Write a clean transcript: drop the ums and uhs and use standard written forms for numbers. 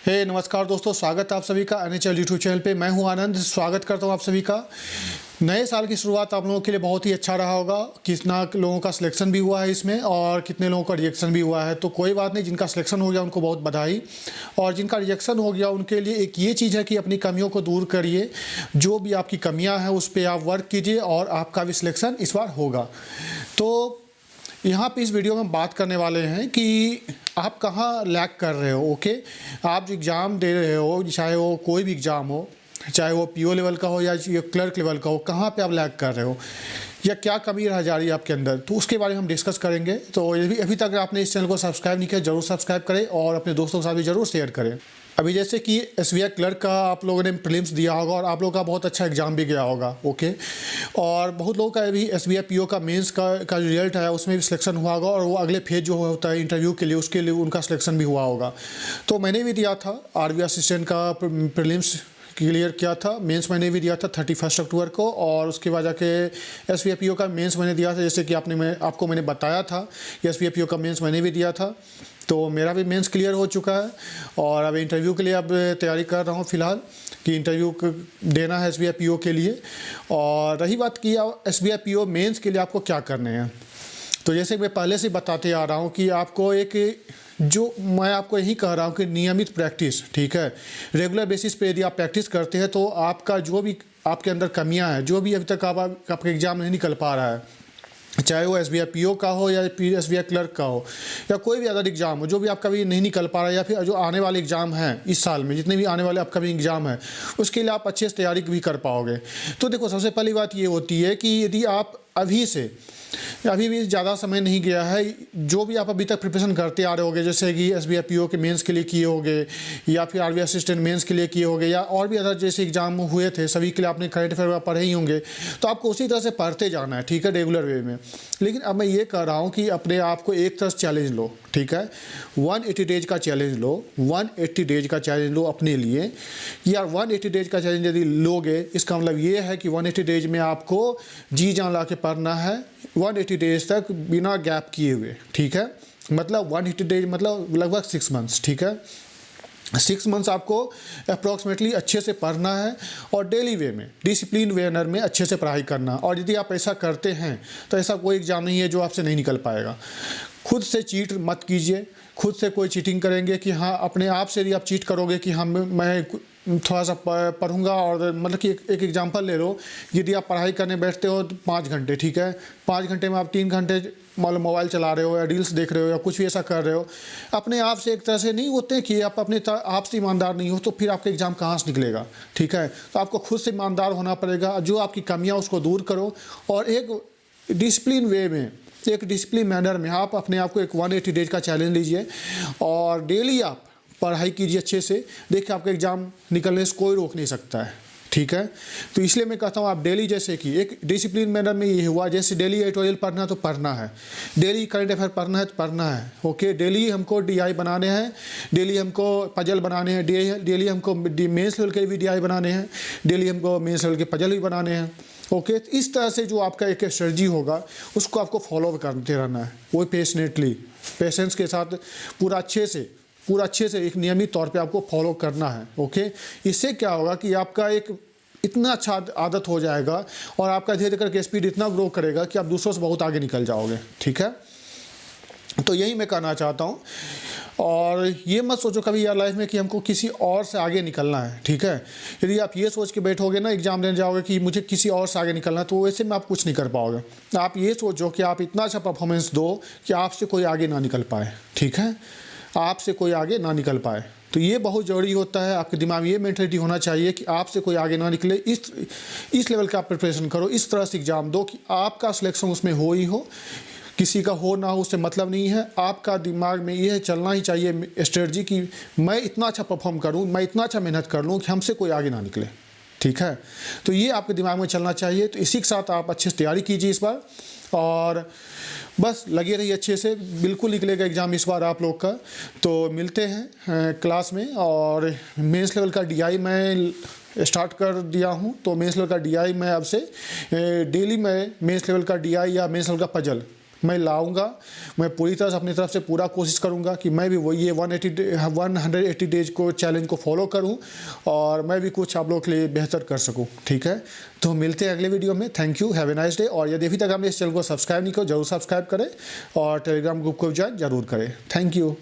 नमस्कार दोस्तों, स्वागत है आप सभी का एनएचएल यूट्यूब चैनल पे। मैं हूं आनंद, स्वागत करता हूं आप सभी का। नए साल की शुरुआत आप लोगों के लिए बहुत ही अच्छा रहा होगा। कितना लोगों का सिलेक्शन भी हुआ है इसमें और कितने लोगों का रिजेक्शन भी हुआ है, तो कोई बात नहीं। जिनका सिलेक्शन हो गया उनको बहुत बधाई, और जिनका रिजेक्शन हो गया उनके लिए एक ये चीज़ है कि अपनी कमियों को दूर करिए। जो भी आपकी कमियाँ हैं उस पर आप वर्क कीजिए और आपका भी सिलेक्शन इस बार होगा। तो यहाँ पे इस वीडियो में बात करने वाले हैं कि आप कहाँ लैग कर रहे हो। ओके, आप जो एग्ज़ाम दे रहे हो, चाहे वो कोई भी एग्ज़ाम हो, चाहे वो पीओ लेवल का हो या क्लर्क लेवल का हो, कहाँ पे आप लैग कर रहे हो या क्या कमी रह जा रही है आपके अंदर, तो उसके बारे में हम डिस्कस करेंगे। तो अभी तक आपने इस चैनल को सब्सक्राइब नहीं किया, ज़रूर सब्सक्राइब करें और अपने दोस्तों के साथ भी ज़रूर शेयर करें। अभी जैसे कि एसबीआई क्लर्क का आप लोगों ने प्रीलिम्स दिया होगा और आप लोगों का बहुत अच्छा एग्जाम भी गया होगा। ओके, और बहुत लोगों का अभी एसबीआई पीओ का मेंस का जो रिजल्ट है उसमें भी सिलेक्शन हुआ होगा, और वो अगले फेज जो होता है इंटरव्यू के लिए, उसके लिए उनका सिलेक्शन भी हुआ होगा। तो मैंने भी दिया था आरबी असिस्टेंट का प्रीलिम्स, क्लियर किया था। मेंस मैंने भी दिया था 31 अक्टूबर को, और उसके बाद जाके एसबीआई पीओ का मेंस मैंने दिया था। जैसे कि आपको मैंने बताया था, एसबीआई पीओ का मेंस मैंने भी दिया था। तो मेरा भी मेंस क्लियर हो चुका है और अब इंटरव्यू के लिए अब तैयारी कर रहा हूँ फ़िलहाल कि इंटरव्यू देना है एसबीआई पीओ के लिए। और रही बात की एसबीआई पीओ मेंस के लिए आपको क्या करने हैं, तो जैसे मैं पहले से बताते आ रहा हूँ कि आपको मैं आपको यही कह रहा हूँ कि नियमित प्रैक्टिस, ठीक है, रेगुलर बेसिस पे यदि आप प्रैक्टिस करते हैं तो आपका जो भी आपके अंदर कमियां हैं, जो भी अभी तक आपका एग्ज़ाम नहीं निकल पा रहा है, चाहे वो एसबीआई पीओ का हो या एसबीआई क्लर्क का हो या कोई भी अदर एग्ज़ाम हो, जो भी आपका भी नहीं निकल पा रहा है, या फिर जो आने वाले एग्ज़ाम हैं इस साल में, जितने भी आने वाले अपकमिंग एग्ज़ाम है, उसके लिए आप अच्छे से तैयारी भी कर पाओगे। तो देखो, सबसे पहली बात ये होती है कि यदि आप अभी भी ज़्यादा समय नहीं गया है, जो भी आप अभी तक प्रिपरेशन करते आ रहे होगे, जैसे कि एसबीआई पीओ के मेंस के लिए किए होगे या फिर आरबी असिस्टेंट मेंस के लिए किए होगे या और भी अदर जैसे एग्जाम हुए थे, सभी के लिए आपने करंट अफेयर पढ़े ही होंगे। तो आपको उसी तरह से पढ़ते जाना है, ठीक है, रेगुलर वे में। लेकिन अब मैं ये कह रहा हूँ कि अपने आप को एक तरह से चैलेंज लो, ठीक है, 180 डेज का चैलेंज लो, 180 डेज का चैलेंज लो अपने लिए। यार 180 डेज का चैलेंज यदि लोगे, इसका मतलब ये है कि 180 डेज में आपको जी जान ला के पढ़ना है, 180 डेज तक बिना गैप किए हुए, ठीक है। मतलब 180 डेज मतलब लगभग 6 मंथ्स, ठीक है। 6 मंथ्स आपको अप्रॉक्सीमेटली अच्छे से पढ़ना है और डेली वे में, डिसिप्लिन वेनर में अच्छे से पढ़ाई करना। और यदि आप ऐसा करते हैं तो ऐसा कोई एग्ज़ाम नहीं है जो आपसे नहीं निकल पाएगा। खुद से चीट मत कीजिए, खुद से कोई चीटिंग करेंगे कि हाँ, अपने आप से यदि आप चीट करोगे कि हाँ मैं थोड़ा सा पढ़ूंगा, और मतलब कि एक एग्जांपल ले लो, यदि आप पढ़ाई करने बैठते हो तो 5 घंटे, ठीक है, 5 घंटे में आप 3 घंटे मतलब मोबाइल चला रहे हो या रील्स देख रहे हो या कुछ भी ऐसा कर रहे हो, अपने आप से एक तरह से नहीं होते कि आप अपने आप से ईमानदार नहीं हो, तो फिर आपका एग्ज़ाम कहाँ से निकलेगा, ठीक है। तो आपको खुद से ईमानदार होना पड़ेगा, जो आपकी कमियाँ उसको दूर करो और एक डिसिप्लिन वे में, एक डिसिप्लिन मैनर में आप अपने आप को एक 180 डेज का चैलेंज लीजिए और डेली आप पढ़ाई कीजिए अच्छे से। देखिए, आपका एग्ज़ाम निकलने से कोई रोक नहीं सकता है, ठीक है। तो इसलिए मैं कहता हूँ आप डेली, जैसे कि एक डिसिप्लिन मैनर में ये हुआ, जैसे डेली एडिटोरियल पढ़ना है तो पढ़ना है, डेली करंट अफेयर पढ़ना है तो पढ़ना है। ओके, डेली हमको डीआई बनाने हैं, डेली हमको पजल बनाने हैं, डेली हमको मेंस लेवल के भी डीआई बनाने हैं, डेली हमको मेंस लेवल के पजल भी बनाने हैं। ओके, तो इस तरह से जो आपका एक स्ट्रेटजी होगा उसको आपको फॉलो करते रहना है, वो पैशनेटली, पेशेंस के साथ पूरा अच्छे से एक नियमित तौर पे आपको फॉलो करना है। ओके, इससे क्या होगा कि आपका एक इतना अच्छा आदत हो जाएगा और आपका धीरे धीरे करके स्पीड इतना ग्रो करेगा कि आप दूसरों से बहुत आगे निकल जाओगे, ठीक है। तो यही मैं कहना चाहता हूँ, और ये मत सोचो कभी यार लाइफ में कि हमको किसी और से आगे निकलना है, ठीक है। यदि आप ये सोच के बैठोगे ना, एग्जाम देने जाओगे कि मुझे किसी और से आगे निकलना है, तो वैसे में आप कुछ नहीं कर पाओगे। आप ये सोचो कि आप इतना अच्छा परफॉर्मेंस दो कि आपसे कोई आगे ना निकल पाए, ठीक है, आपसे कोई आगे ना निकल पाए। तो ये बहुत ज़रूरी होता है, आपके दिमाग में ये मेंटलिटी होना चाहिए कि आपसे कोई आगे ना निकले। इस लेवल का आप प्रिपरेशन करो, इस तरह से एग्ज़ाम दो कि आपका सिलेक्शन उसमें हो ही हो, किसी का हो ना हो उससे मतलब नहीं है। आपका दिमाग में ये चलना ही चाहिए स्ट्रेटजी कि मैं इतना अच्छा परफॉर्म करूँ, मैं इतना अच्छा मेहनत कर लूँ कि हमसे कोई आगे ना निकले, ठीक है। तो ये आपके दिमाग में चलना चाहिए। तो इसी के साथ आप अच्छे से तैयारी कीजिए इस बार, और बस लगे रहिए अच्छे से, बिल्कुल निकलेगा एग्ज़ाम इस बार आप लोग का। तो मिलते हैं क्लास में। और मेंस लेवल का डीआई मैं स्टार्ट कर दिया हूँ, तो मेंस लेवल का डीआई मैं अब से डेली मैं मेंस लेवल का डीआई या मेंस लेवल का पजल मैं लाऊंगा। मैं पूरी तरह से अपनी तरफ से पूरा कोशिश करूंगा कि मैं भी वो ये 180 डेज को चैलेंज को फॉलो करूं और मैं भी कुछ आप लोगों के लिए बेहतर कर सकूं। ठीक है, तो मिलते हैं अगले वीडियो में। Thank you, have a nice day. और यदि अभी तक आपने इस चैनल को सब्सक्राइब नहीं किया, जरूर सब्सक्राइब करें और टेलीग्राम ग्रुप को ज्वाइन जरूर करें। Thank you.